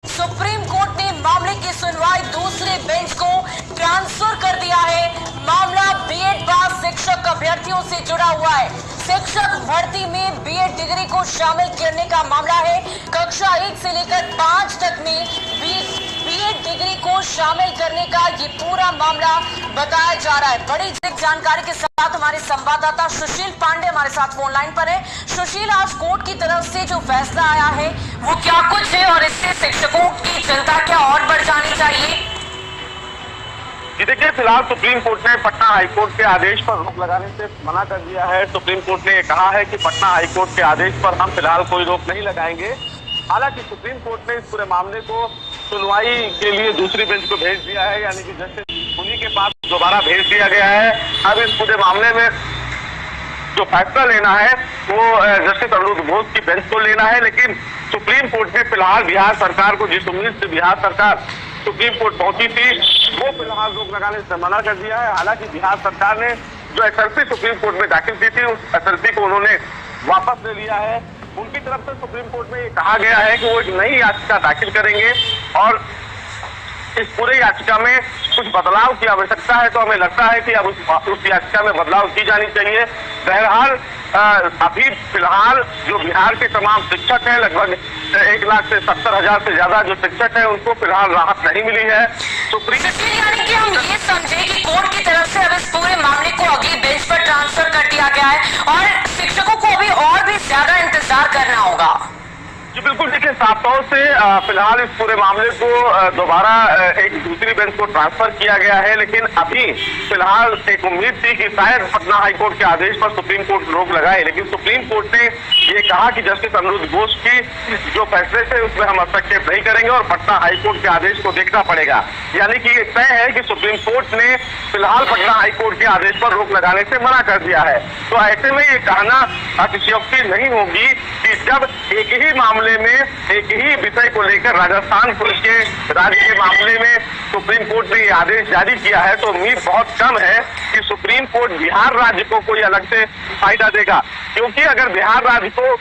Supreme court ने मामले की सुनवाई दूसरे बेंच को ट्रांसफर कर दिया है। मामला बीएड पास शिक्षक अभ्यर्थियों से जुड़ा हुआ है। शिक्षक भर्ती में बीएड डिग्री को शामिल करने का मामला है। कक्षा 1 से लेकर 5 तक में बीएड डिग्री को शामिल करने का ये पूरा मामला बताया जा रहा है। बड़ी जानकारी के साथ हमारे संवाददाता सुशील पांडे हमारे साथ फोन लाइन पर है। सुशील, आज कोर्ट की तरफ से जो फैसला आया है वो क्या कुछ है और इससे शिक्षकों की चिंता क्या और बढ़ जानी चाहिए? जी देखिए, फिलहाल सुप्रीम कोर्ट ने पटना हाईकोर्ट के आदेश पर रोक लगाने से मना कर दिया है। सुप्रीम कोर्ट ने कहा है कि पटना हाईकोर्ट के आदेश पर हम फिलहाल कोई रोक नहीं लगाएंगे। हालांकि सुप्रीम कोर्ट ने इस पूरे मामले को सुनवाई के लिए दूसरी बेंच को भेज दिया है, यानी कि जस्टिस उन्हीं के पास दोबारा भेज दिया गया है। अब इस पूरे मामले में जो फैसला लेना है वो जस्टिस अनिरुद्ध बोस की बेंच को लेना है। लेकिन सुप्रीम कोर्ट ने फिलहाल बिहार सरकार को, जिस उम्मीद से बिहार सरकार सुप्रीम कोर्ट पहुंची थी, वो फिलहाल रोक लगाने से मना कर दिया है। हालांकि बिहार सरकार ने जो एसएलपी सुप्रीम कोर्ट में दाखिल की थी, उस एसएलपी को उन्होंने वापस ले लिया है। उनकी तरफ से सुप्रीम कोर्ट में ये कहा गया है कि वो एक नई याचिका दाखिल करेंगे और इस पूरे याचिका में कुछ बदलाव की आवश्यकता है। तो हमें लगता है कि अब उस याचिका में बदलाव की जानी चाहिए। बहरहाल अभी फिलहाल जो बिहार के तमाम शिक्षक हैं, लगभग 1,70,000 से ज्यादा जो शिक्षक हैं, उनको फिलहाल राहत नहीं मिली है। यानी कि हम ये समझे कि कोर्ट की तरफ से अब इस पूरे मामले को अगली बेंच पर ट्रांसफर कर दिया गया है और शिक्षकों को अभी और भी ज्यादा इंतजार करना होगा। जी बिल्कुल, देखिए, साफ तौर से फिलहाल इस पूरे मामले को दोबारा एक दूसरी बेंच को ट्रांसफर किया गया है। लेकिन अभी फिलहाल एक उम्मीद थी कि शायद पटना हाईकोर्ट के आदेश पर सुप्रीम कोर्ट रोक लगाए। लेकिन सुप्रीम कोर्ट ने ये कहा कि जस्टिस अनिरुद्ध बोस की जो फैसले थे उसमें हम हस्तक्षेप नहीं करेंगे और पटना हाईकोर्ट के आदेश को देखना पड़ेगा। यानी कि ये तय है कि सुप्रीम कोर्ट ने फिलहाल पटना हाईकोर्ट के आदेश पर रोक लगाने से मना कर दिया है। तो ऐसे में ये कहना अतिशयोक्ति नहीं होगी कि जब एक ही मामले में, एक ही विषय को लेकर राजस्थान पुलिस के राज्य के मामले में सुप्रीम कोर्ट ने ये आदेश जारी किया है, तो उम्मीद बहुत कम है कि सुप्रीम कोर्ट बिहार राज्य को कोई अलग से फायदा देगा। क्योंकि अगर बिहार राज्य को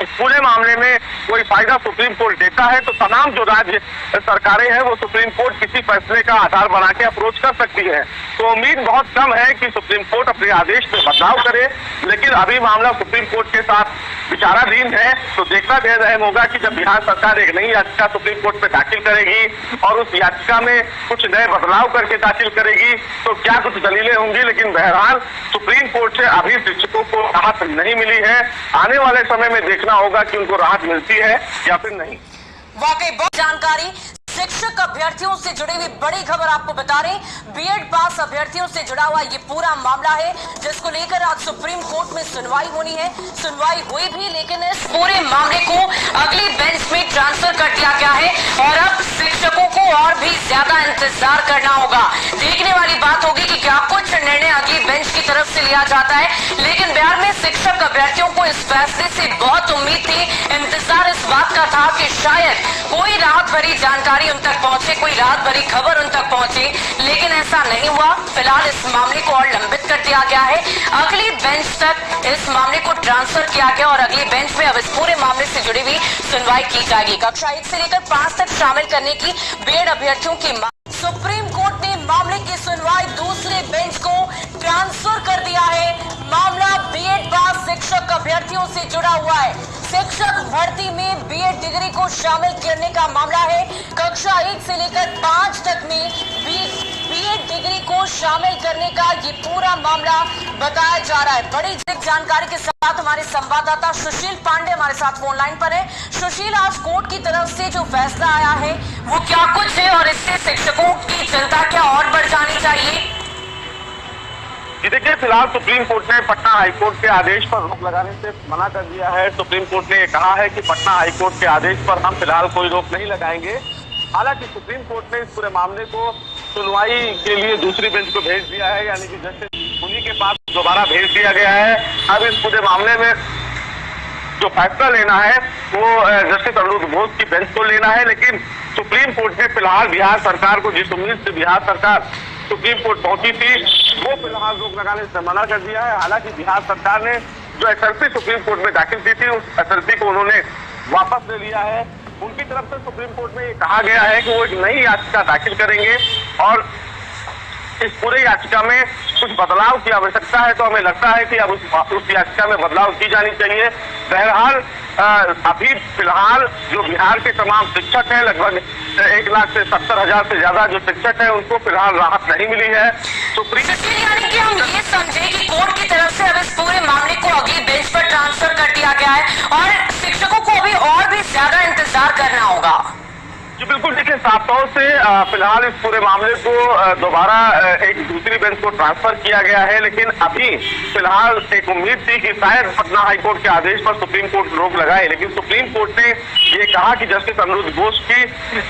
इस पूरे मामले में कोई फायदा सुप्रीम कोर्ट देता है तो तमाम जो राज्य सरकारें हैं वो सुप्रीम कोर्ट किसी फैसले का आधार बना के अप्रोच कर सकती है। तो उम्मीद बहुत कम है कि सुप्रीम कोर्ट अपने आदेश में बदलाव करे। लेकिन अभी मामला सुप्रीम कोर्ट के साथ विचाराधीन है, तो देखना बेहद होगा कि जब बिहार सरकार एक नई याचिका सुप्रीम कोर्ट में दाखिल करेगी और उस याचिका में कुछ नए बदलाव करके दाखिल करेगी तो क्या कुछ दलीलें होंगी। लेकिन बहरहाल सुप्रीम कोर्ट से अभी शिक्षकों को राहत नहीं मिली है। आने वाले समय में देखना होगा कि उनको राहत मिलती है या फिर नहीं। वाकई बहुत जानकारी। शिक्षक अभ्यर्थियों से जुड़ी हुई बड़ी खबर आपको बता रहे, बीएड पास अभ्यर्थियों से जुड़ा हुआ ये पूरा मामला है जिसको लेकर आज सुप्रीम कोर्ट में सुनवाई होनी है। सुनवाई हुई भी, लेकिन इस पूरे मामले को अगली बेंच में ट्रांसफर कर दिया गया है और अब शिक्षकों को और भी ज्यादा इंतजार करना होगा। देखने वाली बात होगी कि क्या कुछ निर्णय अगली बेंच की तरफ से लिया जाता है। लेकिन बिहार में शिक्षक अभ्यर्थियों को इस फैसले से बहुत उम्मीद थी, इंतजार इस बात का था कि शायद कोई राहत भरी जानकारी उन तक पहुंचे, कोई राहत भरी खबर उन तक पहुंचे, लेकिन ऐसा नहीं हुआ। फिलहाल इस मामले को और लंबित कर दिया गया है। अगली बेंच तक इस मामले को ट्रांसफर किया गया और अगली बेंच में अब इस पूरे मामले से जुड़ी हुई सुनवाई की जाएगी। कक्षा 1 से लेकर 5 तक शामिल करने की बीएड अभ्यर्थियों की मांग। सुप्रीम कोर्ट ने मामले की सुनवाई दूसरे बेंच को ट्रांसफर कर दिया है। मामला बीएड पास शिक्षक अभ्यर्थियों से जुड़ा हुआ है। शिक्षक भर्ती में बीएड डिग्री को शामिल करने का मामला है। कक्षा 1 से लेकर 5 तक में बीएड डिग्री को शामिल करने का ये पूरा मामला बताया जा रहा है। बड़ी जानकारी के साथ हमारे संवाददाता सुशील पांडे हमारे साथ फोन लाइन पर है। सुशील, आज कोर्ट की तरफ से जो फैसला आया है वो क्या कुछ है और इससे शिक्षकों की चिंता क्या और बढ़ जानी चाहिए? जी देखिए, फिलहाल सुप्रीम कोर्ट ने पटना हाईकोर्ट के आदेश पर रोक लगाने से मना कर दिया है। सुप्रीम कोर्ट ने कहा है कि पटना हाईकोर्ट के आदेश पर हम फिलहाल कोई रोक नहीं लगाएंगे। हालांकि सुप्रीम कोर्ट ने इस पूरे मामले को सुनवाई के लिए दूसरी बेंच को भेज दिया है, यानी कि जस्टिस उन्हीं के पास दोबारा भेज दिया गया है। अब इस पूरे मामले में जो फैसला लेना है वो जस्टिस अनिरुद्ध बोस की बेंच को लेना है। लेकिन सुप्रीम कोर्ट ने फिलहाल बिहार सरकार को, जिस उम्मीद से बिहार सरकार सुप्रीम कोर्ट पहुंची थी, वो फिलहाल रोक लगाने से मना कर दिया है। हालांकि बिहार सरकार ने जो एसएलपी सुप्रीम कोर्ट में दाखिल की थी, उस एसएलपी को उन्होंने वापस ले लिया है। उनकी तरफ से सुप्रीम कोर्ट में ये कहा गया है कि वो एक नई याचिका दाखिल करेंगे और इस पूरे याचिका में कुछ बदलाव की आवश्यकता है। तो हमें लगता है कि अब उस याचिका में बदलाव की जानी चाहिए। बहरहाल अभी फिलहाल जो बिहार के तमाम शिक्षक हैं, लगभग 1,70,000 से ज्यादा जो शिक्षक हैं, उनको फिलहाल राहत नहीं मिली है। सुप्रीम यानी कि हम ये समझे कि कोर्ट की तरफ से अब इस पूरे मामले को अगली बेंच पर ट्रांसफर कर दिया गया है और शिक्षकों को अभी और भी ज्यादा इंतजार करना होगा। जी बिल्कुल, देखिए साफ तौर से फिलहाल इस पूरे मामले को दोबारा एक दूसरी बेंच को ट्रांसफर किया गया है, लेकिन अभी फिलहाल एक उम्मीद थी कि शायद पटना हाईकोर्ट के आदेश पर सुप्रीम कोर्ट रोक लगाए, लेकिन सुप्रीम कोर्ट ने ये कहा कि जस्टिस अनिरुद्ध बोस की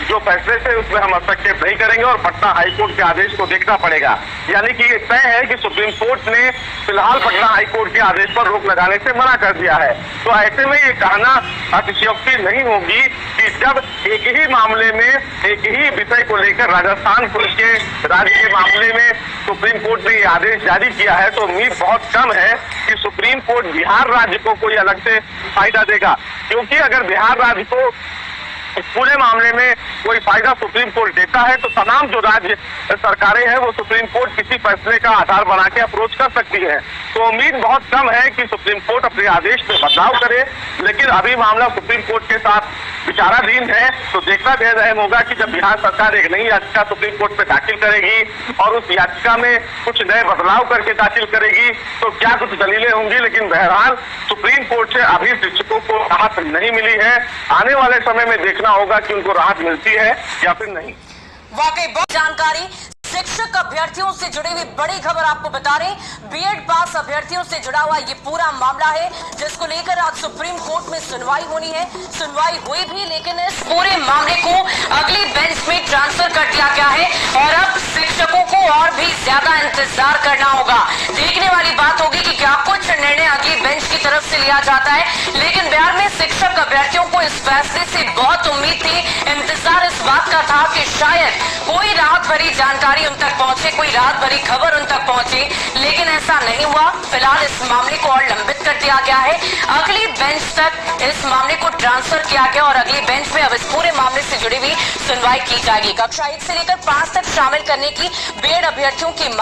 जो फैसले थे उसमें हम हस्तक्षेप नहीं करेंगे और पटना हाईकोर्ट के आदेश को देखना पड़ेगा। यानी कि ये तय है कि सुप्रीम कोर्ट ने फिलहाल पटना हाईकोर्ट के आदेश पर रोक लगाने से मना कर दिया है। तो ऐसे में ये कहना अतिशयोक्ति नहीं होगी कि जब एक ही मामले में एक ही विषय को लेकर राजस्थान पुलिस के राज्य के मामले में सुप्रीम कोर्ट ने ये आदेश जारी किया है, तो उम्मीद बहुत कम है कि सुप्रीम कोर्ट बिहार राज्य को कोई अलग से फायदा देगा। क्योंकि अगर बिहार राज्य को इस पूरे मामले में कोई फायदा सुप्रीम कोर्ट देता है तो तमाम जो राज्य सरकारें हैं वो सुप्रीम कोर्ट किसी फैसले का आधार बना के अप्रोच कर सकती है। तो उम्मीद बहुत कम है कि सुप्रीम कोर्ट अपने आदेश में बदलाव करे, लेकिन अभी मामला सुप्रीम कोर्ट के साथ विचाराधीन है। तो देखना बेहद अहम होगा कि जब बिहार सरकार एक नई याचिका सुप्रीम कोर्ट में दाखिल करेगी और उस याचिका में कुछ नए बदलाव करके दाखिल करेगी तो क्या कुछ दलीलें होंगी। लेकिन बहरहाल सुप्रीम कोर्ट से अभी शिक्षकों को राहत नहीं मिली है। आने वाले समय में देखना होगा कि उनको राहत मिलती है या फिर नहीं। वाकई बहुत जानकारी। शिक्षक अभ्यर्थियों से जुड़ी हुई बड़ी खबर आपको बता रहे, बीएड पास अभ्यर्थियों से जुड़ा हुआ ये पूरा मामला है जिसको लेकर आज सुप्रीम कोर्ट में सुनवाई होनी है। सुनवाई हुई भी, लेकिन इस पूरे मामले को अगली बेंच में ट्रांसफर कर दिया गया है और अब शिक्षकों को और भी ज्यादा इंतजार करना होगा। देखने वाली बात होगी कि क्या कुछ निर्णय अगली बेंच की तरफ से लिया जाता है। लेकिन बिहार में शिक्षक अभ्यर्थियों को इस फैसले से बहुत उम्मीद थी, इंतजार इस बात का था कि शायद कोई राहत भरी जानकारी उन तक पहुंचे, कोई राहत भरी खबर उन तक पहुंचे, लेकिन ऐसा नहीं हुआ। फिलहाल इस मामले को और लंबित कर दिया गया है। अगली बेंच तक इस मामले को ट्रांसफर किया गया और अगली बेंच में अब इस पूरे मामले से जुड़ी हुई सुनवाई की जाएगी। कक्षा 1 से लेकर 5 तक शामिल करने की बीएड अभ्यर्थियों की